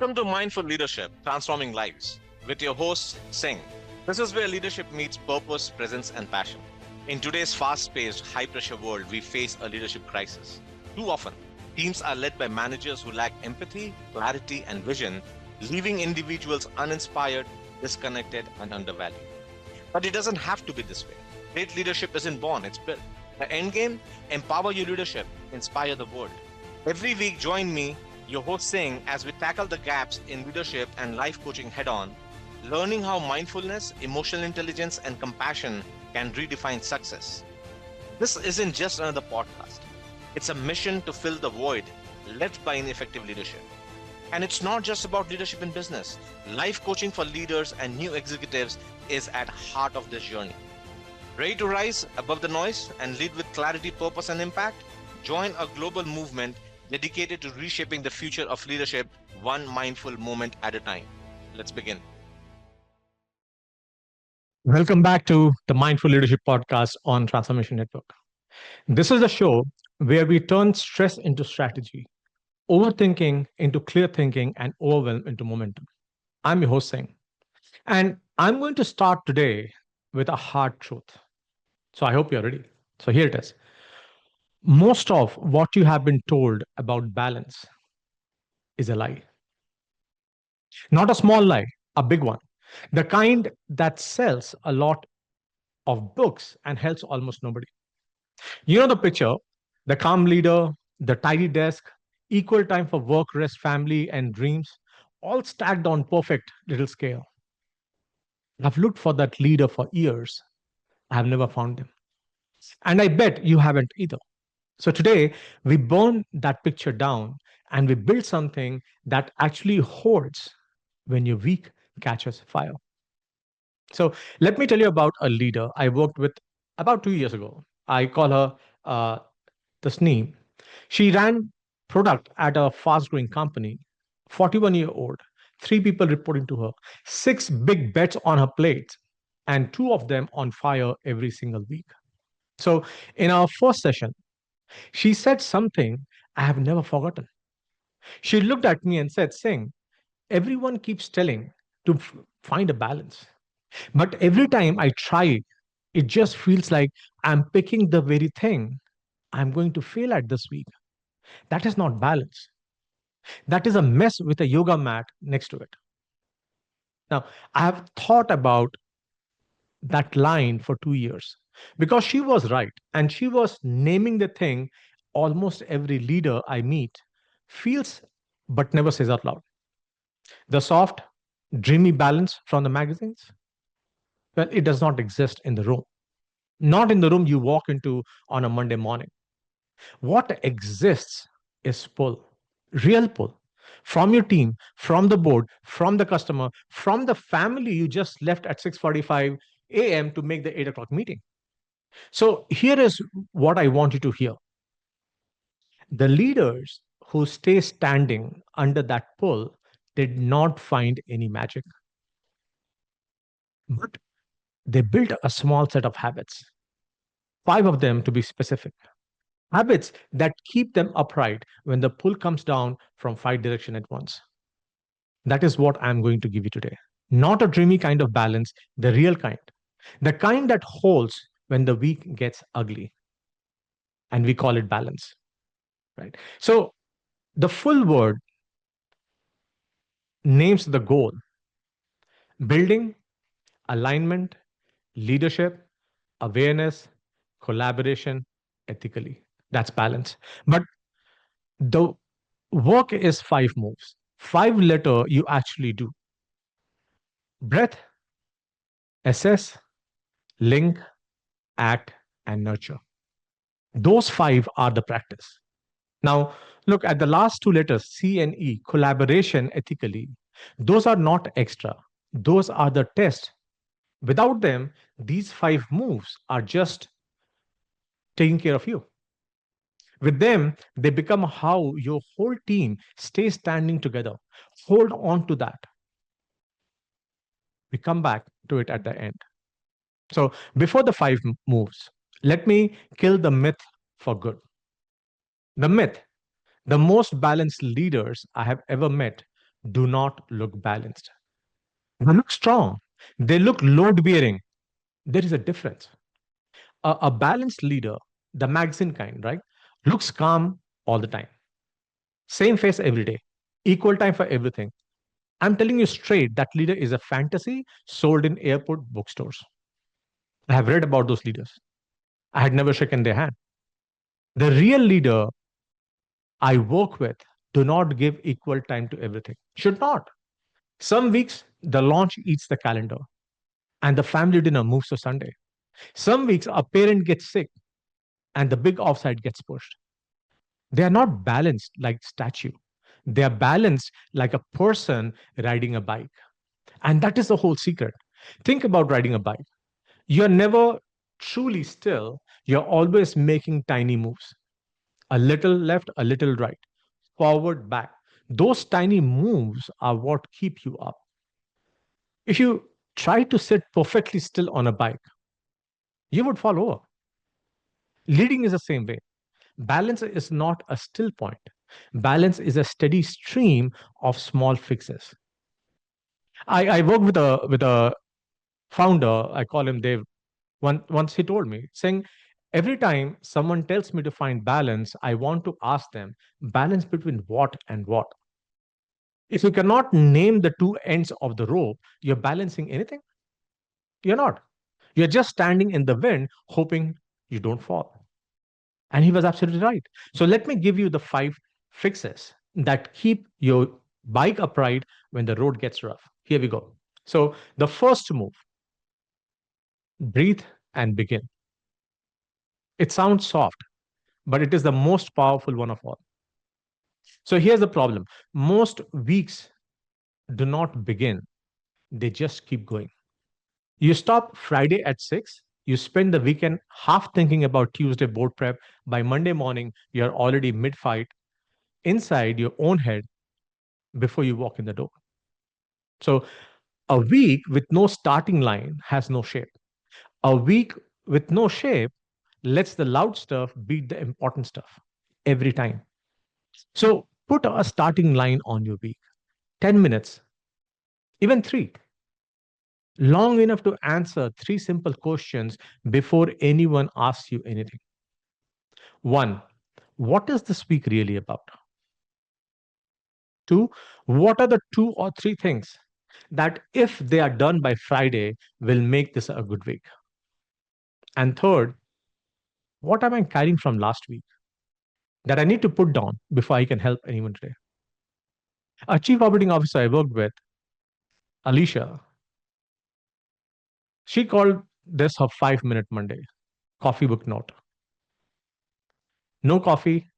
Welcome to Mindful Leadership, Transforming Lives, with your host, Singh. This is where leadership meets purpose, presence, and passion. In today's fast paced, high pressure world, we face a leadership crisis. Too often, teams are led by managers who lack empathy, clarity, and vision, leaving individuals uninspired, disconnected, and undervalued. But it doesn't have to be this way. Great leadership isn't born, it's built. The end game: empower your leadership, inspire the world. Every week, join me, your host Singh, as we tackle the gaps in leadership and life coaching head on, learning how mindfulness, emotional intelligence, and compassion can redefine success. This isn't just another podcast, it's a mission to fill the void left by ineffective leadership. And it's not just about leadership in business. Life coaching for leaders and new executives is at heart of this journey. Ready to rise above the noise and lead with clarity, purpose, and impact? Join a global movement dedicated to reshaping the future of leadership, one mindful moment at a time. Let's begin. Welcome back to the Mindful Leadership Podcast on Transformation Network. This is a show where we turn stress into strategy, overthinking into clear thinking, and overwhelm into momentum. I'm your host, Singh, and I'm going to start today with a hard truth. So I hope you're ready. So here it is. Most of what you have been told about balance is a lie. Not a small lie, a big one. The kind that sells a lot of books and helps almost nobody. You know the picture: the calm leader, the tidy desk, equal time for work, rest, family, and dreams, all stacked on perfect little scale. I've looked for that leader for years. I have never found him. And I bet you haven't either. So today, we burn that picture down and we build something that actually holds when your week catches fire. So let me tell you about a leader I worked with about 2 years ago. I call her the SNE. She ran product at a fast growing company, 41-year-old, three people reporting to her, six big bets on her plate, and two of them on fire every single week. So in our first session, she said something I have never forgotten. She looked at me and said, Singh, everyone keeps telling to find a balance. But every time I try, it just feels like I'm picking the very thing I'm going to fail at this week. That is not balance. That is a mess with a yoga mat next to it. Now, I have thought about that line for 2 years because she was right. And she was naming the thing almost every leader I meet feels but never says out loud. The soft, dreamy balance from the magazines, well, it does not exist in the room. Not in the room you walk into on a Monday morning. What exists is pull, real pull from your team, from the board, from the customer, from the family you just left at 6:45 a.m. to make the 8 o'clock meeting. So here is what I want you to hear. The leaders who stay standing under that pull did not find any magic, but they built a small set of habits, five of them to be specific. Habits that keep them upright when the pull comes down from five directions at once. That is what I'm going to give you today. Not a dreamy kind of balance, the real kind. The kind that holds when the week gets ugly. And we call it balance, right? So the full word names the goal: building, alignment, leadership, awareness, collaboration, ethically. That's balance. But the work is five moves. Five letter you actually do: breath, assess, link, act, and nurture. Those five are the practice. Now, look at the last two letters, C and E, collaboration, ethically. Those are not extra. Those are the test. Without them, these five moves are just taking care of you. With them, they become how your whole team stays standing together. Hold on to that. We come back to it at the end. So, before the five moves, let me kill the myth for good. The myth: the most balanced leaders I have ever met do not look balanced. They look strong. They look load bearing. There is a difference. A balanced leader, the magazine kind, right, looks calm all the time. Same face every day. Equal time for everything. I'm telling you straight, that leader is a fantasy sold in airport bookstores. I have read about those leaders. I had never shaken their hand. The real leader I work with do not give equal time to everything. Should not. Some weeks, the launch eats the calendar and the family dinner moves to Sunday. Some weeks, a parent gets sick and the big offside gets pushed. They are not balanced like statue. They are balanced like a person riding a bike. And that is the whole secret. Think about riding a bike. You're never truly still. You're always making tiny moves. A little left, a little right, forward, back. Those tiny moves are what keep you up. If you try to sit perfectly still on a bike, you would fall over. Leading is the same way. Balance is not a still point. Balance is a steady stream of small fixes. I work with a founder. I call him Dave. Once he told me, saying, every time someone tells me to find balance, I want to ask them, balance between what and what? If you cannot name the two ends of the rope, you're balancing anything? You're not. You're just standing in the wind, hoping you don't fall. And he was absolutely right. So let me give you the five fixes that keep your bike upright when the road gets rough. Here we go. So the first move, breathe and begin. It sounds soft, but it is the most powerful one of all. So here's the problem: most weeks do not begin, they just keep going. You stop Friday at 6, you spend the weekend half thinking about Tuesday board prep. By Monday morning, you're already mid fight inside your own head before you walk in the door. So a week with no starting line has no shape. A week with no shape lets the loud stuff beat the important stuff every time. So put a starting line on your week: 10 minutes, even three, long enough to answer three simple questions before anyone asks you anything. One, what is this week really about? Two, what are the two or three things that, if they are done by Friday, will make this a good week? And third, what am I carrying from last week that I need to put down before I can help anyone today? A chief operating officer I worked with, Alicia, she called this her 5 minute Monday coffee book note. No coffee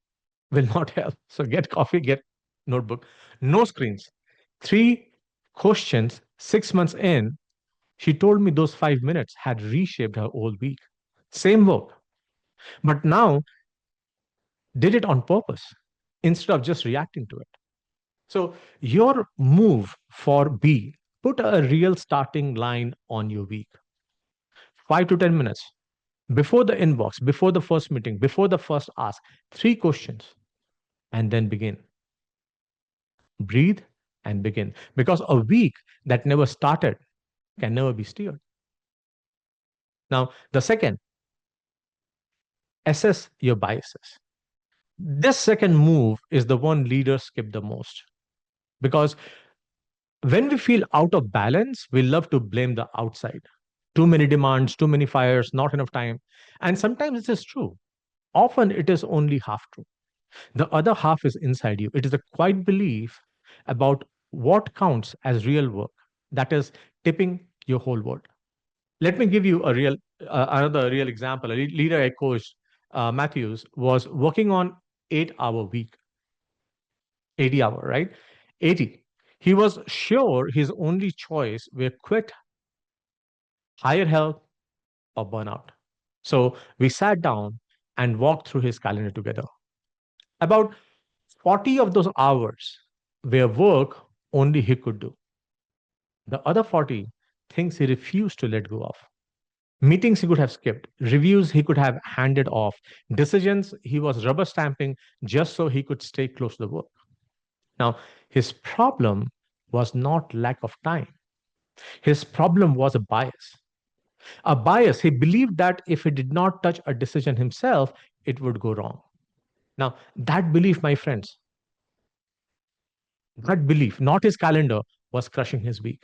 will not help. So get coffee, get notebook. No screens. Three questions, 6 months in, she told me those 5 minutes had reshaped her whole week. Same work, but now did it on purpose instead of just reacting to it. So your move for B, put a real starting line on your week. 5 to 10 minutes before the inbox, before the first meeting, before the first ask, three questions, and then begin. Breathe and begin. Because a week that never started can never be steered. Now, the second, assess your biases. This second move is the one leaders skip the most, because when we feel out of balance, we love to blame the outside. Too many demands, too many fires, not enough time. And sometimes this is true. Often it is only half true. The other half is inside you. It is a quiet belief about what counts as real work that is tipping your whole world. Let me give you another real example. A leader I coached, Matthews, was working on 8 hour week, 80 hour, right? 80. He was sure his only choice were quit, higher help, or burnout. So we sat down and walked through his calendar together. About 40 of those hours were work only he could do. The other 40 things he refused to let go of. Meetings he could have skipped, reviews he could have handed off, decisions he was rubber stamping just so he could stay close to the work. Now, his problem was not lack of time. His problem was a bias. A bias, he believed that if he did not touch a decision himself, it would go wrong. Now, that belief, my friends, that belief, not his calendar, was crushing his week.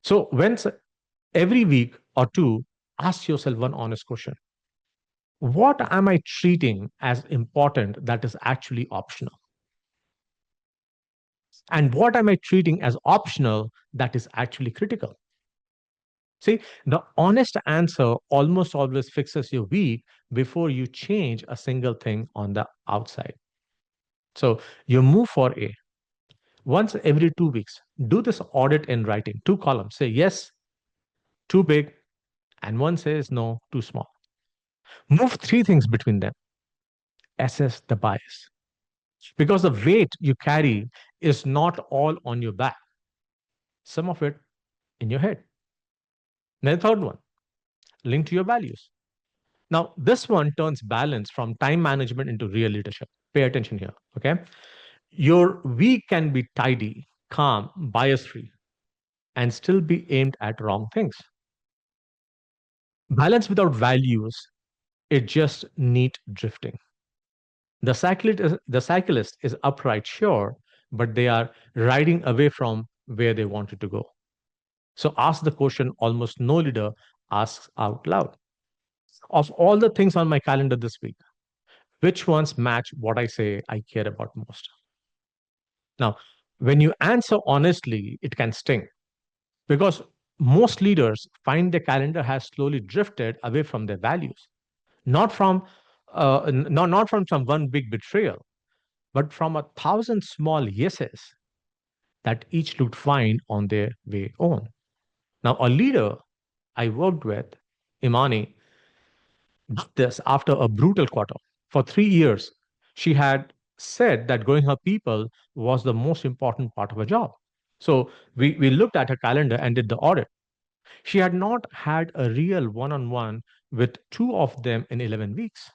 So, every week or two, ask yourself one honest question: what am I treating as important that is actually optional? And what am I treating as optional that is actually critical? See, the honest answer almost always fixes your week before you change a single thing on the outside. So you move for A. Once every 2 weeks, do this audit in writing, 2 columns. Say yes, too big, and one says no, too small. Move three things between them. Assess the bias. Because the weight you carry is not all on your back, some of it in your head. Then the third one, link to your values. Now, this one turns balance from time management into real leadership. Pay attention here, okay? Your week can be tidy, calm, bias free, and still be aimed at wrong things. Balance without values, it just neat drifting. The cyclist is upright, sure, but they are riding away from where they wanted to go. So ask the question almost no leader asks out loud. Of all the things on my calendar this week, which ones match what I say I care about most? Now, when you answer honestly, it can sting because most leaders find their calendar has slowly drifted away from their values, not from not from some one big betrayal, but from 1,000 small yeses that each looked fine on their way on. Now, a leader I worked with, Imani, did this after a brutal quarter. For 3 years, she had said that growing her people was the most important part of her job. So we looked at her calendar and did the audit. She had not had a real one on one with two of them in 11 weeks.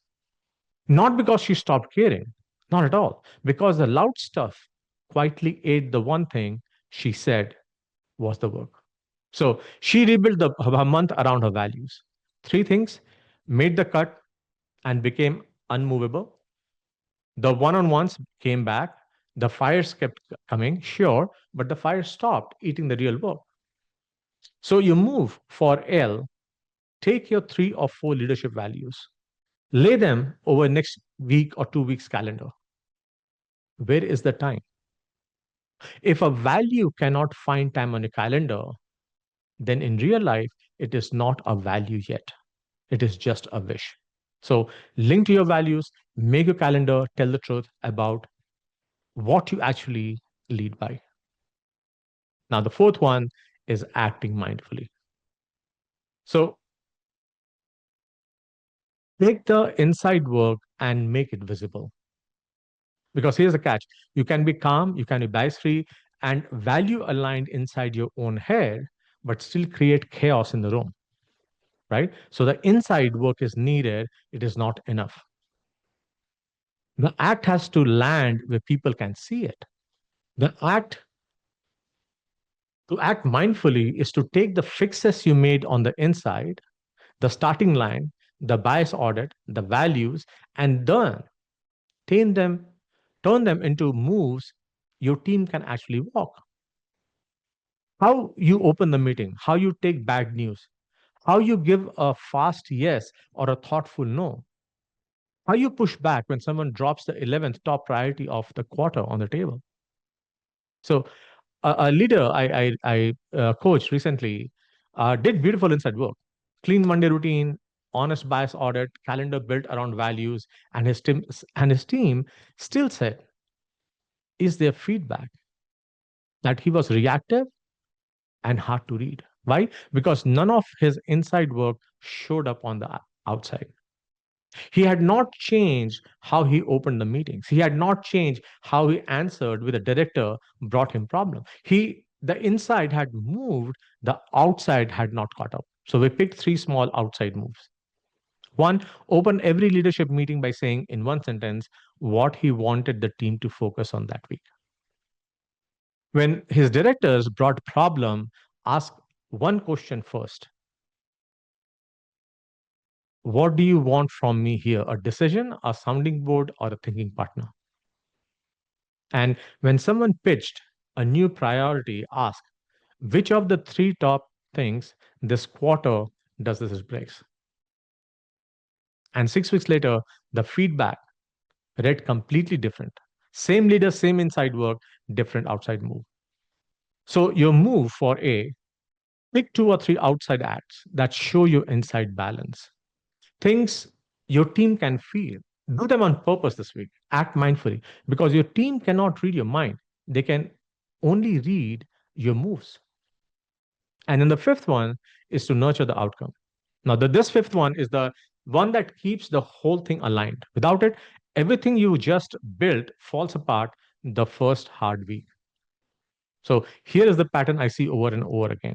Not because she stopped caring, not at all, because the loud stuff quietly ate the one thing she said was the work. So she rebuilt her month around her values. Three things made the cut and became unmovable. The one on ones came back. The fires kept coming, sure, but the fire stopped eating the real work. So you move for L, take your 3 or 4 leadership values, lay them over next week or 2 weeks calendar. Where is the time? If a value cannot find time on your calendar, then in real life, it is not a value yet. It is just a wish. So link to your values, make your calendar tell the truth about what you actually lead by. Now, the fourth one is acting mindfully. So take the inside work and make it visible. Because here's the catch: you can be calm, you can be bias free, and value aligned inside your own head, but still create chaos in the room, right? So the inside work is needed, it is not enough. The act has to land where people can see it. The act To act mindfully is to take the fixes you made on the inside, the starting line, the bias audit, the values, and then turn them, turn them into moves your team can actually walk. How you open the meeting, how you take bad news, how you give a fast yes or a thoughtful no, how you push back when someone drops the 11th top priority of the quarter on the table. So a leader I coached recently did beautiful inside work, clean Monday routine, honest bias audit, calendar built around values, and his team still said, "Is there feedback?" That he was reactive and hard to read. Why? Because none of his inside work showed up on the outside. He had not changed how he opened the meetings. He had not changed how he answered with a director brought him problem. The inside had moved, the outside had not caught up. So we picked 3 small outside moves. One, open every leadership meeting by saying in one sentence what he wanted the team to focus on that week. When his directors brought problem, ask one question first. What do you want from me here? A decision, a sounding board, or a thinking partner? And when someone pitched a new priority, ask which of the three top things this quarter does this breaks? And 6 weeks later, the feedback read completely different. Same leader, same inside work, different outside move. So your move for A, pick two or three outside acts that show your inside balance. Things your team can feel. Do them on purpose this week. Act mindfully because your team cannot read your mind. They can only read your moves. And then the fifth one is to nurture the outcome. Now, this fifth one is the one that keeps the whole thing aligned. Without it, everything you just built falls apart the first hard week. So here is the pattern I see over and over again.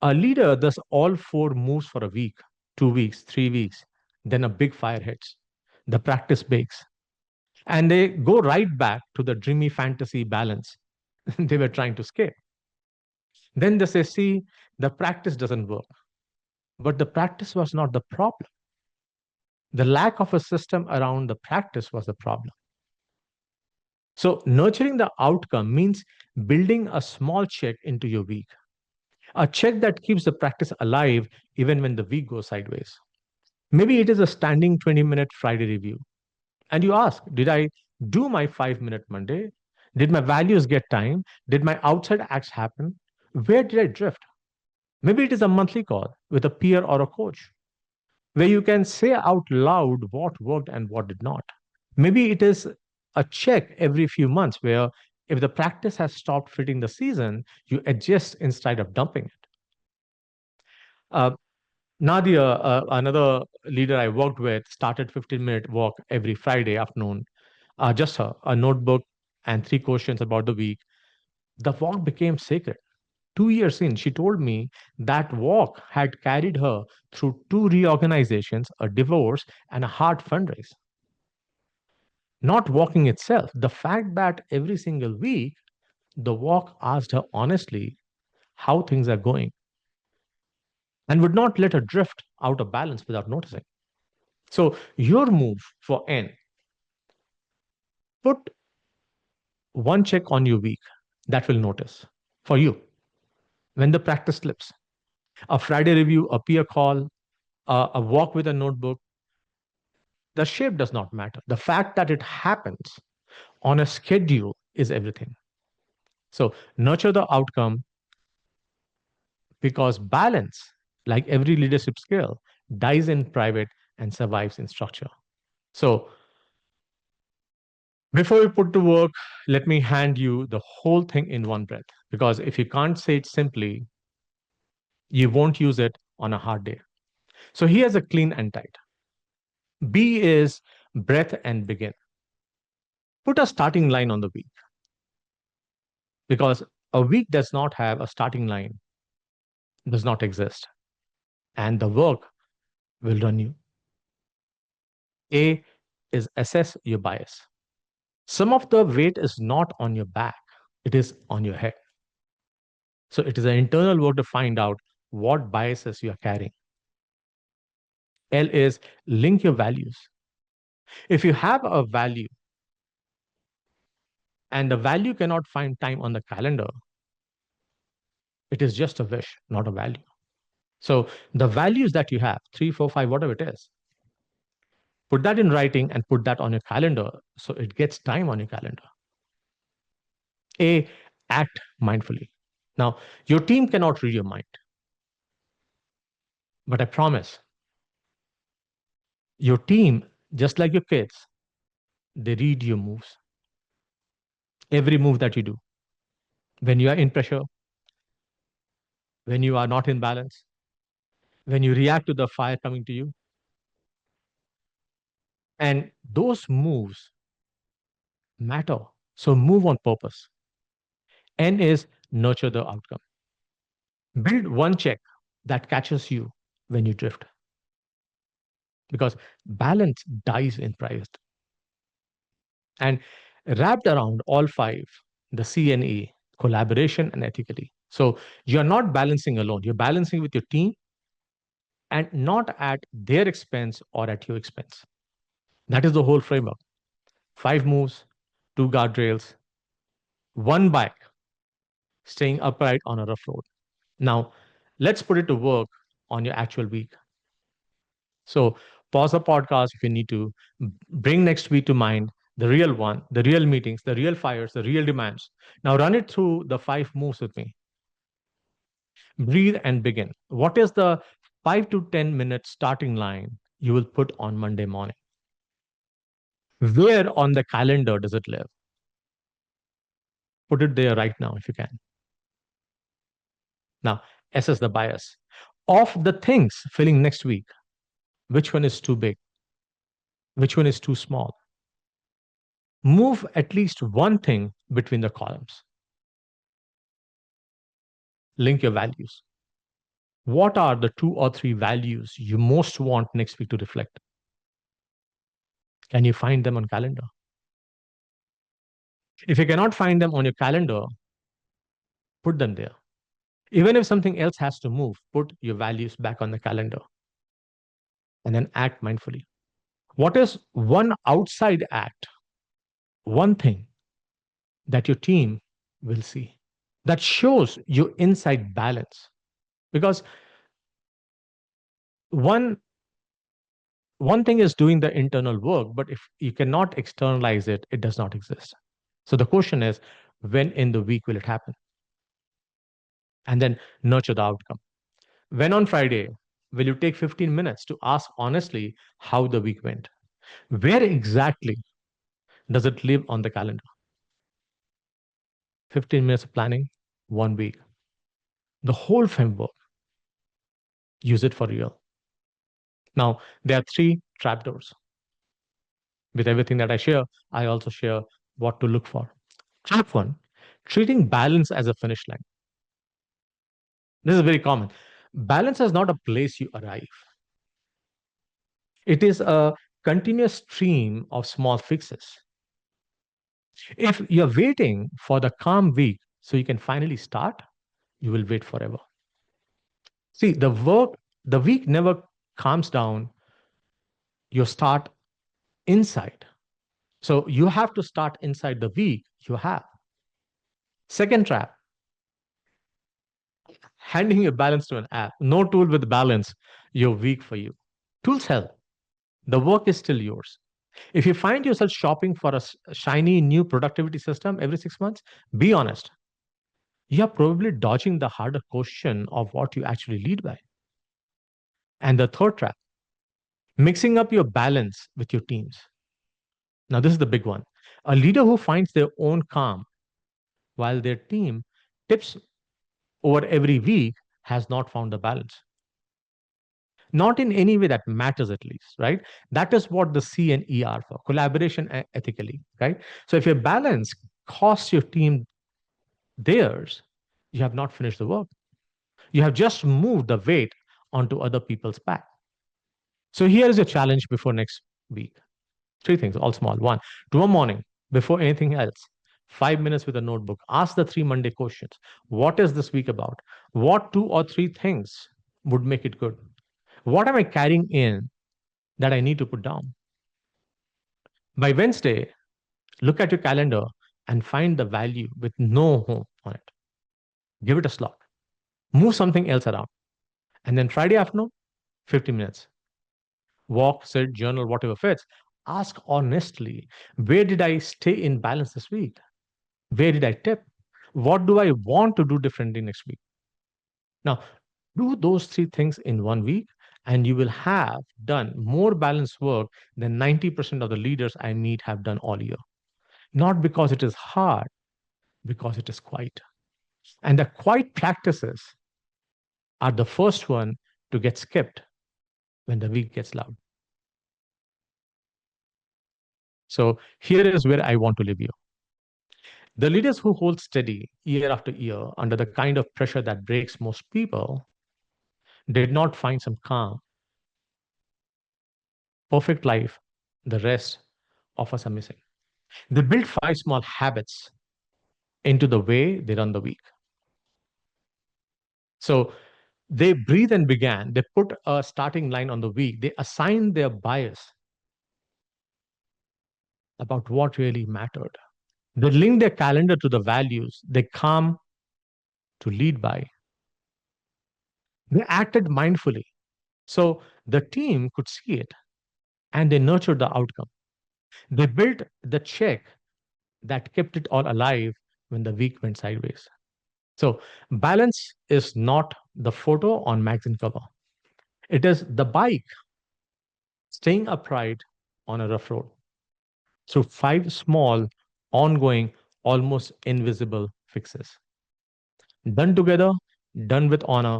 A leader does all four moves for a week, 2 weeks, 3 weeks, then a big fire hits. The practice bakes. And they go right back to the dreamy fantasy balance they were trying to escape. Then they say, see, the practice doesn't work. But the practice was not the problem. The lack of a system around the practice was the problem. So, nurturing the outcome means building a small check into your week, a check that keeps the practice alive even when the week goes sideways. Maybe it is a standing 20-minute Friday review. And you ask, did I do my 5 minute Monday? Did my values get time? Did my outside acts happen? Where did I drift? Maybe it is a monthly call with a peer or a coach where you can say out loud what worked and what did not. Maybe it is a check every few months where if the practice has stopped fitting the season, you adjust instead of dumping it. Uh, Nadia, another leader I worked with, started 15-minute walk every Friday afternoon. Just her, a notebook and three questions about the week. The walk became sacred. 2 years in, she told me that walk had carried her through two reorganizations, a divorce, and a hard fundraise. Not walking itself, the fact that every single week the walk asked her honestly how things are going and would not let her drift out of balance without noticing. So, your move for N, put one check on your week that will notice for you when the practice slips. A Friday review, a peer call, a walk with a notebook, the shape does not matter. The fact that it happens on a schedule is everything. So, nurture the outcome because balance, like every leadership skill, dies in private and survives in structure. So, before we put to work, let me hand you the whole thing in one breath because if you can't say it simply, you won't use it on a hard day. So, here's a clean and tight. B is breath and begin. Put a starting line on the week because a week does not have a starting line, does not exist, and the work will run you. A is assess your bias. Some of the weight is not on your back, it is on your head. So it is an internal work to find out what biases you are carrying. L is link your values. If you have a value and the value cannot find time on the calendar, it is just a wish, not a value. So the values that you have, three, four, five, whatever it is, put that in writing and put that on your calendar so it gets time on your calendar. A, act mindfully. Now, your team cannot read your mind, but I promise your team, just like your kids, they read your moves, every move that you do. When you are in pressure, when you are not in balance, when you react to the fire coming to you. And those moves matter. So move on purpose. N is nurture the outcome. Build one check that catches you when you drift because balance dies in private. And wrapped around all five, the C&E, collaboration and ethically. So you're not balancing alone, you're balancing with your team and not at their expense or at your expense. That is the whole framework. Five moves, two guardrails, one bike, staying upright on a rough road. Now, let's put it to work on your actual week. So, pause the podcast if you need to. Bring next week to mind, the real one, the real meetings, the real fires, the real demands. Now, run it through the five moves with me. Breathe and begin. What is the 5 to 10 minute starting line you will put on Monday morning? Where on the calendar does it live? Put it there right now if you can. Now, assess the bias. Of the things filling next week, which one is too big? Which one is too small? Move at least one thing between the columns. Link your values. What are the two or three values you most want next week to reflect? Can you find them on calendar? If you cannot find them on your calendar, put them there. Even if something else has to move, put your values back on the calendar and then act mindfully. What is one outside act, one thing that your team will see that shows your inside balance? Because one one thing is doing the internal work, but if you cannot externalize it, it does not exist. So the question is, when in the week will it happen? And then nurture the outcome. When on Friday will you take 15 minutes to ask honestly how the week went? Where exactly does it live on the calendar? 15 minutes of planning, 1 week. The whole framework, use it for real. Now, there are three trapdoors. With everything that I share, I also share what to look for. Trap one, treating balance as a finish line. This is very common. Balance is not a place you arrive, it is a continuous stream of small fixes. If you're waiting for the calm week so you can finally start, you will wait forever. See, the week never calms down, you start inside. So you have to start inside the week you have. Second trap, handing your balance to an app. No tool with balance, your week for you. Tools help. The work is still yours. If you find yourself shopping for a shiny new productivity system every 6 months, be honest. You are probably dodging the harder question of what you actually lead by. And the third trap, mixing up your balance with your teams. Now, this is the big one. A leader who finds their own calm while their team tips over every week has not found the balance. Not in any way that matters, at least, right? That is what the C and E are for collaboration ethically, right? So if your balance costs your team theirs, you have not finished the work. You have just moved the weight onto other people's back. So here is your challenge before next week. Three things, all small. One, tomorrow morning, before anything else, 5 minutes with a notebook. Ask the three Monday questions. What is this week about? What two or three things would make it good? What am I carrying in that I need to put down? By Wednesday, look at your calendar and find the value with no home on it. Give it a slot. Move something else around. And then Friday afternoon, 50 minutes. Walk, sit, journal, whatever fits. Ask honestly, where did I stay in balance this week? Where did I tip? What do I want to do differently next week? Now, do those three things in 1 week, and you will have done more balanced work than 90% of the leaders I meet have done all year. Not because it is hard, because it is quiet. And the quiet practices are the first one to get skipped when the week gets loud. So here is where I want to leave you. The leaders who hold steady year after year under the kind of pressure that breaks most people did not find some calm, perfect life the rest of us are missing. They built five small habits into the way they run the week. So they breathe and began. They put a starting line on the week. They assigned their bias about what really mattered. They linked their calendar to the values they come to lead by. They acted mindfully. So the team could see it and they nurtured the outcome. They built the check that kept it all alive when the week went sideways. So balance is not the photo on magazine cover. It is the bike staying upright on a rough road through five small, ongoing, almost invisible fixes. Done together, done with honor,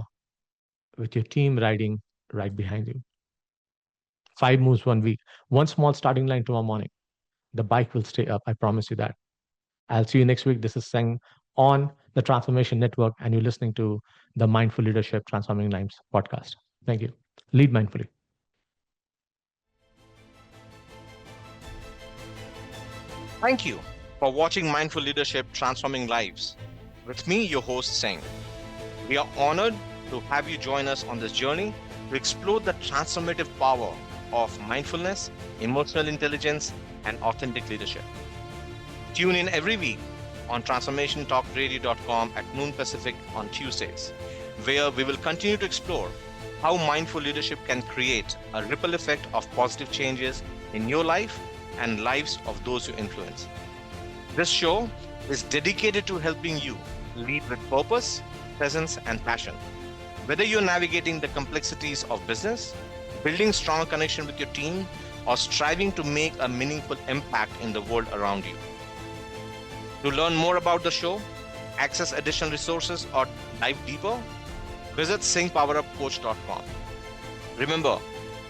with your team riding right behind you. Five moves 1 week, one small starting line tomorrow morning. The bike will stay up. I promise you that. I'll see you next week. This is Singh on the Transformation Network, and you're listening to the Mindful Leadership Transforming Lives podcast. Thank you. Lead mindfully. Thank you for watching Mindful Leadership Transforming Lives. With me, your host, Singh. We are honored to have you join us on this journey to explore the transformative power of mindfulness, emotional intelligence, and authentic leadership. Tune in every week on transformationtalkradio.com at noon Pacific on Tuesdays, where we will continue to explore how mindful leadership can create a ripple effect of positive changes in your life and lives of those you influence. This show is dedicated to helping you lead with purpose, presence, and passion. Whether you're navigating the complexities of business, building strong connection with your team, or striving to make a meaningful impact in the world around you. To learn more about the show, access additional resources, or dive deeper, visit singhpowerupcoach.com. Remember,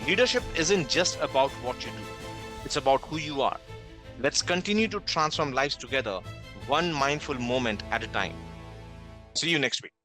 leadership isn't just about what you do, it's about who you are. Let's continue to transform lives together, one mindful moment at a time. See you next week.